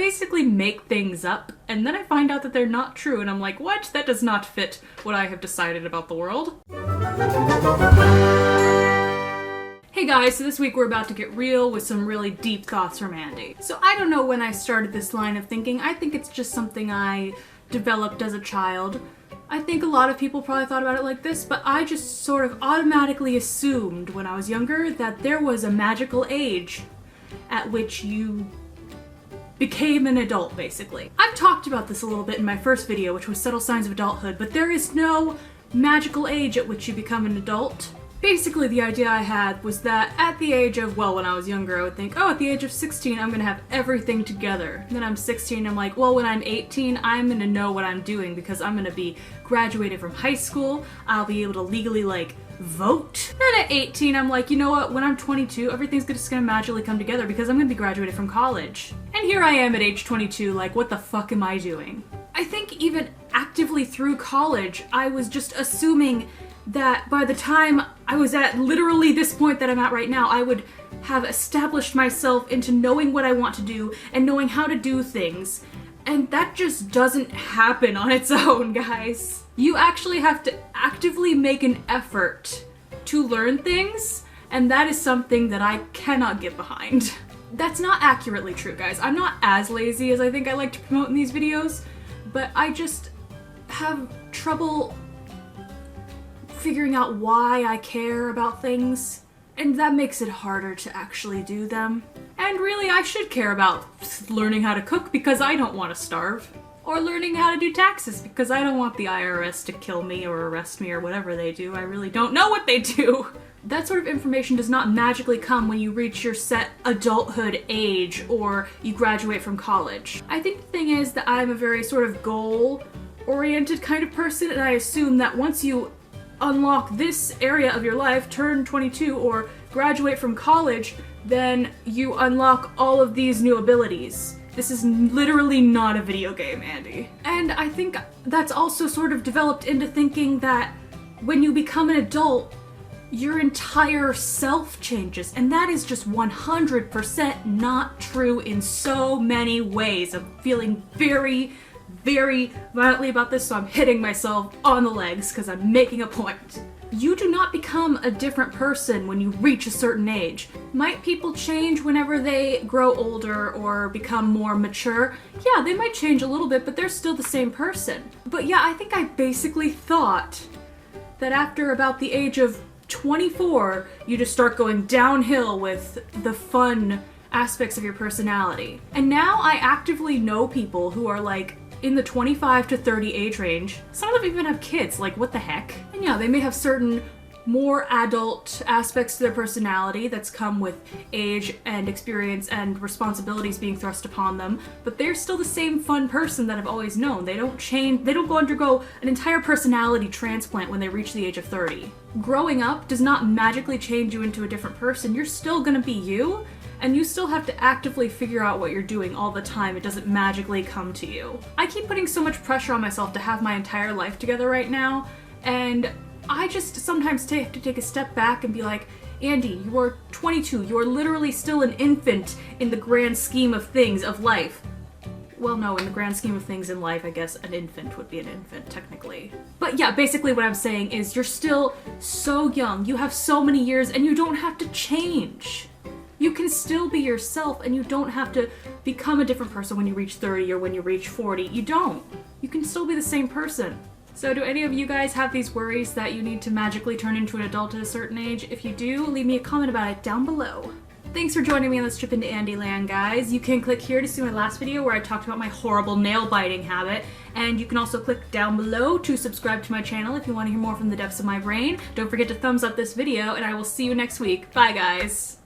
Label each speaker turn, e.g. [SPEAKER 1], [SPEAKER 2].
[SPEAKER 1] basically make things up, and then I find out that they're not true, and I'm like, what? That does not fit what I have decided about the world. Hey guys, so this week we're about to get real with some really deep thoughts from Andy. So I don't know when I started this line of thinking. I think it's just something I developed as a child. I think a lot of people probably thought about it like this, but I just sort of automatically assumed when I was younger that there was a magical age at which you became an adult, basically. I've talked about this a little bit in my first video, which was Subtle Signs of Adulthood, but there is no magical age at which you become an adult. Basically, the idea I had was that at the age of, well, when I was younger, I would think, oh, at the age of 16, I'm gonna have everything together. And then I'm 16, I'm like, well, when I'm 18, I'm gonna know what I'm doing because I'm gonna be graduated from high school. I'll be able to legally, like, vote. Then at 18, I'm like, you know what, when I'm 22, everything's just gonna magically come together because I'm gonna be graduated from college. And here I am at age 22, like, what the fuck am I doing? I think even actively through college, I was just assuming that by the time I was at literally this point that I'm at right now, I would have established myself into knowing what I want to do and knowing how to do things. And that just doesn't happen on its own, guys. You actually have to actively make an effort to learn things, and that is something that I cannot get behind. That's not accurately true, guys. I'm not as lazy as I think I like to promote in these videos, but I just have trouble figuring out why I care about things, and that makes it harder to actually do them. And really, I should care about learning how to cook because I don't want to starve, or learning how to do taxes because I don't want the IRS to kill me or arrest me or whatever they do. I really don't know what they do. That sort of information does not magically come when you reach your set adulthood age or you graduate from college. I think the thing is that I'm a very sort of goal-oriented kind of person, and I assume that once you unlock this area of your life, turn 22 or graduate from college, then you unlock all of these new abilities. This is literally not a video game, Andy. And I think that's also sort of developed into thinking that when you become an adult, your entire self changes, and that is just 100% not true in so many ways. I'm feeling very violently about this, so I'm hitting myself on the legs because I'm making a point. You do not become a different person when you reach a certain age. Might people change whenever they grow older or become more mature? Yeah, they might change a little bit, but they're still the same person. But yeah, I think I basically thought that after about the age of 24, you just start going downhill with the fun aspects of your personality. And now I actively know people who are like in the 25 to 30 age range. Some of them even have kids, like what the heck? And yeah, they may have certain more adult aspects to their personality that's come with age and experience and responsibilities being thrust upon them, but they're still the same fun person that I've always known. They don't change, they don't go undergo an entire personality transplant when they reach the age of 30. Growing up does not magically change you into a different person. You're still gonna be you, and you still have to actively figure out what you're doing all the time. It doesn't magically come to you. I keep putting so much pressure on myself to have my entire life together right now, and I just sometimes have to take a step back and be like, Andy, you are 22, you are literally still an infant in the grand scheme of things of life. Well, no, in the grand scheme of things in life, I guess an infant would be an infant, technically. But yeah, basically what I'm saying is you're still so young, you have so many years, and you don't have to change. You can still be yourself, and you don't have to become a different person when you reach 30 or when you reach 40. You don't. You can still be the same person. So do any of you guys have these worries that you need to magically turn into an adult at a certain age? If you do, leave me a comment about it down below. Thanks for joining me on this trip into Andeeland, guys. You can click here to see my last video where I talked about my horrible nail biting habit, and you can also click down below to subscribe to my channel if you want to hear more from the depths of my brain. Don't forget to thumbs up this video, and I will see you next week. Bye, guys.